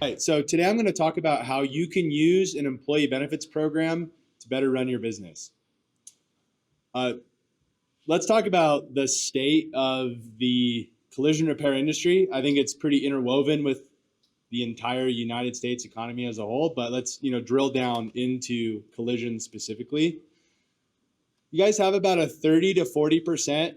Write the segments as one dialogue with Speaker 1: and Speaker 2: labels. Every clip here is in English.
Speaker 1: All right, so today I'm going to talk about how you can use an employee benefits program to better run your business. Let's talk about the state of the collision repair industry. I think it's pretty interwoven with the entire United States economy as a whole, but let's drill down into collision specifically. You guys have about a 30 to 40%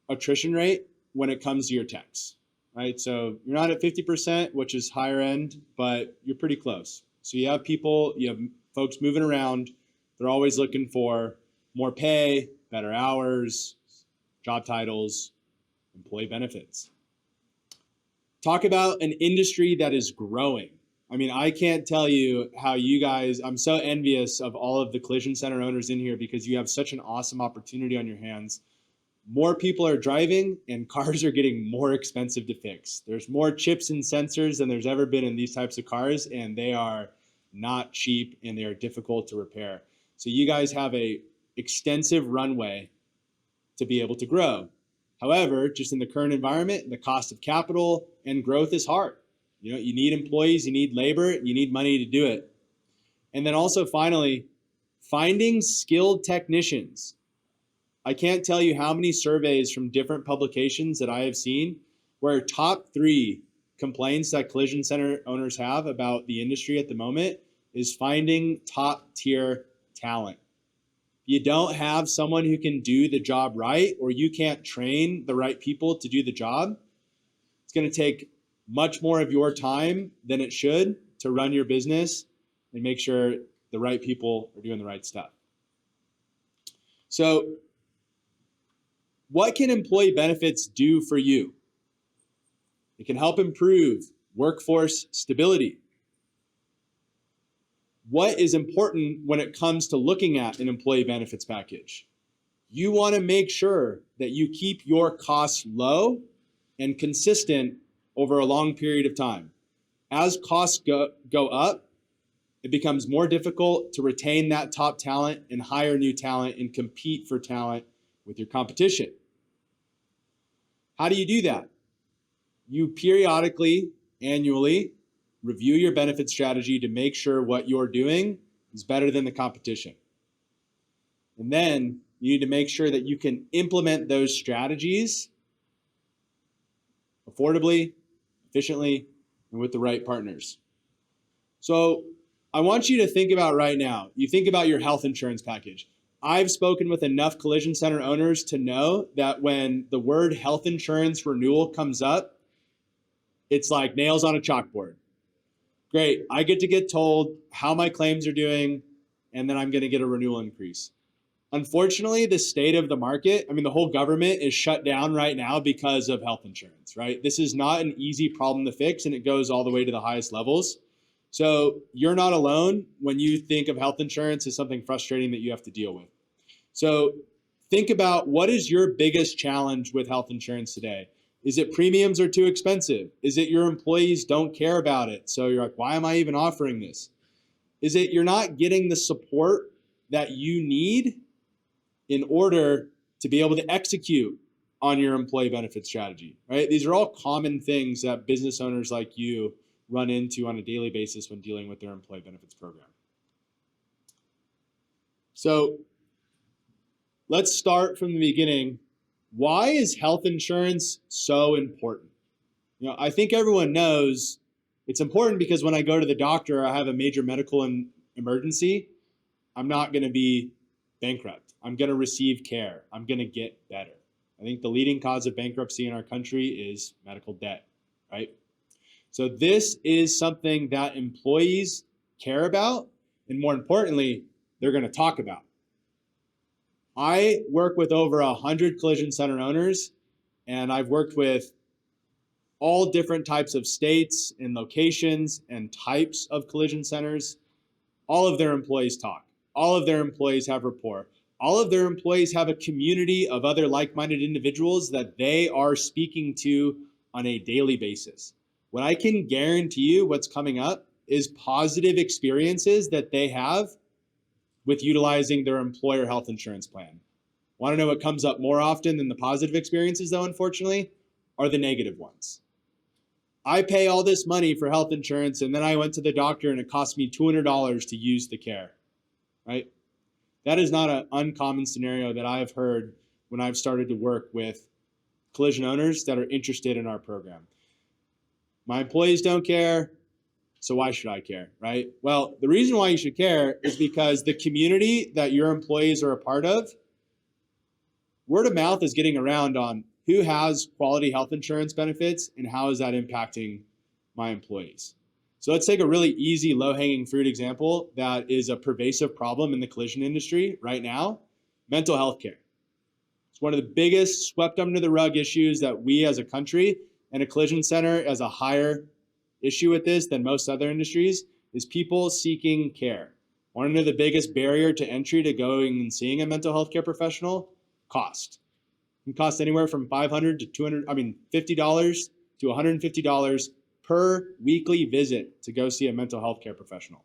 Speaker 1: attrition rate when it comes to your techs, right? So you're not at 50%, which is higher end, but you're pretty close. So you have folks moving around. They're always looking for more pay, better hours, job titles, employee benefits. Talk about an industry that is growing. I mean, I can't tell you how you guys, I'm so envious of all of the collision center owners in here because you have such an awesome opportunity on your hands. More people are driving and cars are getting more expensive to fix. There's more chips and sensors than there's ever been in these types of cars, and they are not cheap and they are difficult to repair. So you guys have a extensive runway to be able to grow. However, just in the current environment, the cost of capital and growth is hard. You need employees, you need labor, you need money to do it. And then also finally, finding skilled technicians. I can't tell you how many surveys from different publications that I have seen where top 3 complaints that collision center owners have about the industry at the moment is finding top tier talent. You don't have someone who can do the job right, or you can't train the right people to do the job, it's going to take much more of your time than it should to run your business and make sure the right people are doing the right stuff. So what can employee benefits do for you? It can help improve workforce stability. What is important when it comes to looking at an employee benefits package? You want to make sure that you keep your costs low and consistent over a long period of time. As costs go up, it becomes more difficult to retain that top talent and hire new talent and compete for talent with your competition. How do you do that? You periodically, annually, review your benefit strategy to make sure what you're doing is better than the competition. And then you need to make sure that you can implement those strategies affordably, efficiently, and with the right partners. So I want you to think about right now, you think about your health insurance package. I've spoken with enough collision center owners to know that when the word health insurance renewal comes up, it's like nails on a chalkboard. Great, I get told how my claims are doing, and then I'm going to get a renewal increase. Unfortunately, the state of the market, the whole government is shut down right now because of health insurance, right? This is not an easy problem to fix, and it goes all the way to the highest levels. So you're not alone when you think of health insurance as something frustrating that you have to deal with. So think about, what is your biggest challenge with health insurance today? Is it premiums are too expensive? Is it your employees don't care about it? So you're like, why am I even offering this? Is it you're not getting the support that you need in order to be able to execute on your employee benefit strategy, right? These are all common things that business owners like you run into on a daily basis when dealing with their employee benefits program. So let's start from the beginning. Why is health insurance so important? I think everyone knows it's important because when I go to the doctor, I have a major medical emergency, I'm not going to be bankrupt. I'm going to receive care. I'm going to get better. I think the leading cause of bankruptcy in our country is medical debt, right? So this is something that employees care about, and more importantly, they're going to talk about. I work with over 100 collision center owners, and I've worked with all different types of states and locations and types of collision centers. All of their employees talk. All of their employees have rapport. All of their employees have a community of other like-minded individuals that they are speaking to on a daily basis. What I can guarantee you what's coming up is positive experiences that they have with utilizing their employer health insurance plan. Want to know what comes up more often than the positive experiences, though, unfortunately, are the negative ones. I pay all this money for health insurance, and then I went to the doctor and it cost me $200 to use the care, right? That is not an uncommon scenario that I've heard when I've started to work with collision owners that are interested in our program. My employees don't care, so why should I care, right? Well, the reason why you should care is because the community that your employees are a part of, word of mouth is getting around on who has quality health insurance benefits and how is that impacting my employees. So let's take a really easy low-hanging fruit example that is a pervasive problem in the collision industry right now, mental health care. It's one of the biggest swept under the rug issues that we as a country and a collision center as a higher issue with this than most other industries is people seeking care. Want to know the biggest barrier to entry to going and seeing a mental health care professional? Cost. It can cost anywhere from $50 to $150 per weekly visit to go see a mental health care professional.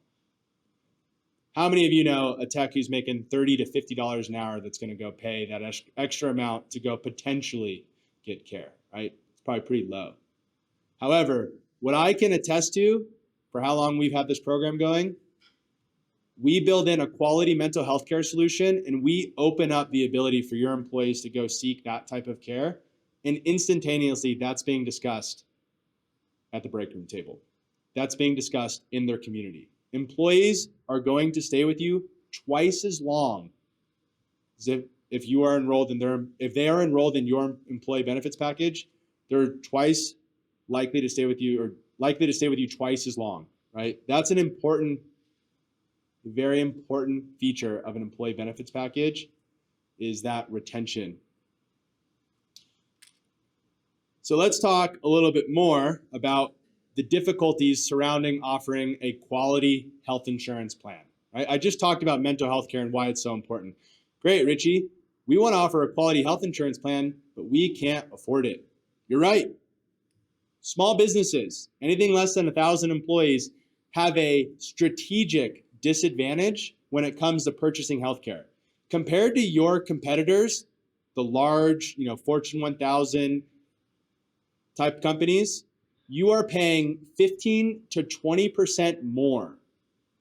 Speaker 1: How many of you know a tech who's making $30 to $50 an hour that's going to go pay that extra amount to go potentially get care, right? It's probably pretty low. However, what I can attest to for how long we've had this program going, we build in a quality mental health care solution and we open up the ability for your employees to go seek that type of care. And instantaneously, that's being discussed at the break room table. That's being discussed in their community. Employees are going to stay with you twice as long as if you are enrolled in if they are enrolled in your employee benefits package, they're twice likely to stay with you, or likely to stay with you twice as long, right? That's an important, very important feature of an employee benefits package, is that retention. So let's talk a little bit more about the difficulties surrounding offering a quality health insurance plan, right? I just talked about mental health care and why it's so important. Great, Richie. We want to offer a quality health insurance plan, but we can't afford it. You're right. Small businesses, anything less than 1,000 employees, have a strategic disadvantage when it comes to purchasing healthcare. Compared to your competitors, the large, Fortune 1000 type companies, you are paying 15 to 20% more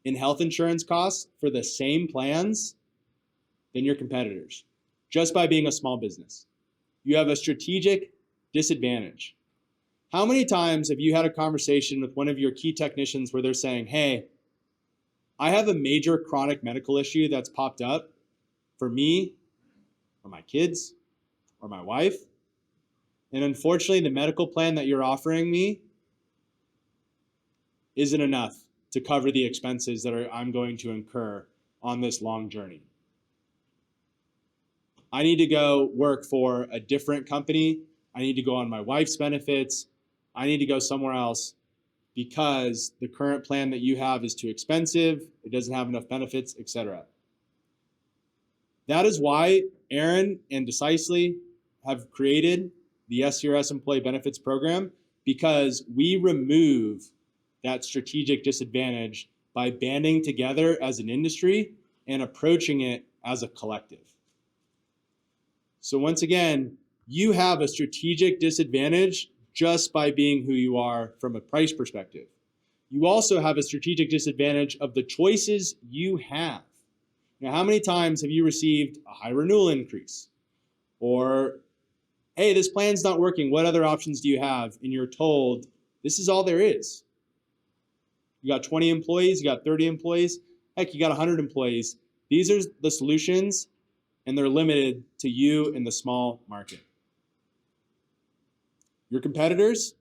Speaker 1: in health insurance costs for the same plans than your competitors, just by being a small business. You have a strategic disadvantage. How many times have you had a conversation with one of your key technicians where they're saying, hey, I have a major chronic medical issue that's popped up for me or my kids or my wife, and unfortunately the medical plan that you're offering me isn't enough to cover the expenses that I'm going to incur on this long journey. I need to go work for a different company. I need to go on my wife's benefits. I need to go somewhere else because the current plan that you have is too expensive, it doesn't have enough benefits, etc. That is why Aaron and Decisely have created the SCRS Employee Benefits Program, because we remove that strategic disadvantage by banding together as an industry and approaching it as a collective. So once again, you have a strategic disadvantage just by being who you are from a price perspective. You also have a strategic disadvantage of the choices you have. Now, how many times have you received a high renewal increase? Or, hey, this plan's not working, what other options do you have? And you're told, this is all there is. You got 20 employees, you got 30 employees, heck, you got 100 employees. These are the solutions, and they're limited to you in the small market. Your competitors,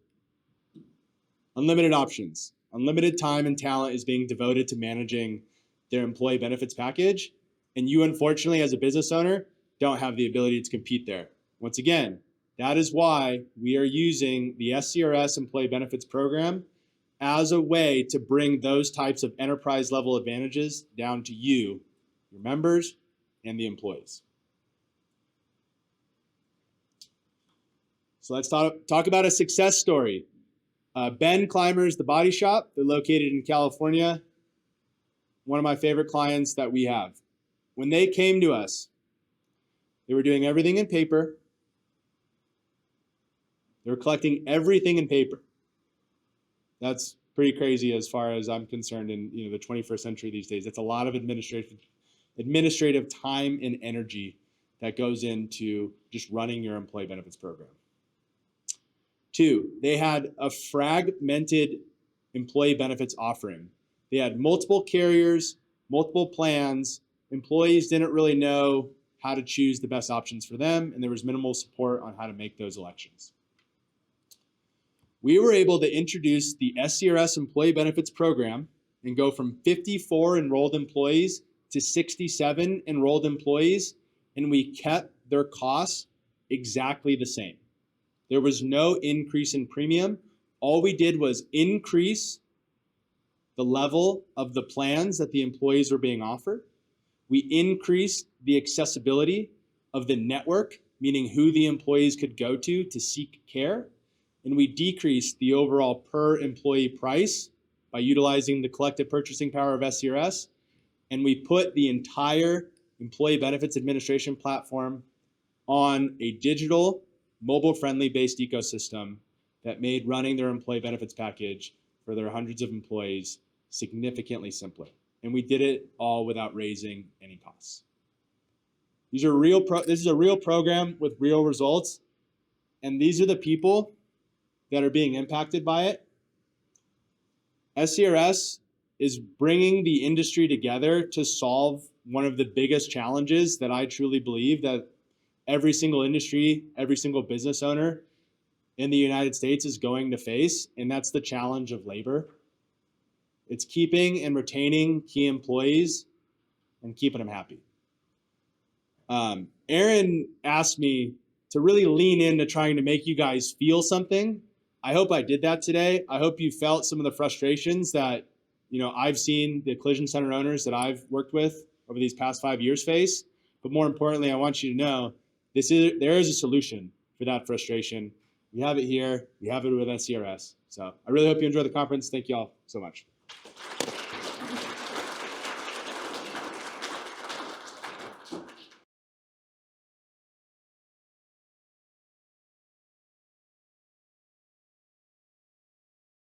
Speaker 1: unlimited options. Unlimited time and talent is being devoted to managing their employee benefits package, and you, unfortunately, as a business owner, don't have the ability to compete there. Once again, that is why we are using the SCRS Employee Benefits Program as a way to bring those types of enterprise level advantages down to you, your members, and the employees. So let's talk about a success story. Ben Climbers, the body shop, they're located in California. One of my favorite clients that we have. When they came to us, they were doing everything in paper. They were collecting everything in paper. That's pretty crazy as far as I'm concerned in the 21st century these days. It's a lot of administrative time and energy that goes into just running your employee benefits program. 2, they had a fragmented employee benefits offering. They had multiple carriers, multiple plans. Employees didn't really know how to choose the best options for them, and there was minimal support on how to make those elections. We were able to introduce the SCRS employee benefits program and go from 54 enrolled employees to 67 enrolled employees, and we kept their costs exactly the same. There was no increase in premium. All we did was increase the level of the plans that the employees were being offered. We increased the accessibility of the network, meaning who the employees could go to seek care. And we decreased the overall per employee price by utilizing the collective purchasing power of SCRS. And we put the entire employee benefits administration platform on a digital, mobile-friendly based ecosystem that made running their employee benefits package for their hundreds of employees significantly simpler. And we did it all without raising any costs. This is a real program with real results. And these are the people that are being impacted by it. SCRS is bringing the industry together to solve one of the biggest challenges that I truly believe that every single industry, every single business owner in the United States is going to face, and that's the challenge of labor. It's keeping and retaining key employees and keeping them happy. Aaron asked me to really lean into trying to make you guys feel something. I hope I did that today. I hope you felt some of the frustrations that I've seen the collision center owners that I've worked with over these past 5 years face. But more importantly, I want you to know there is a solution for that frustration. We have it here. We have it with SCRS. So I really hope you enjoy the conference. Thank you all so much.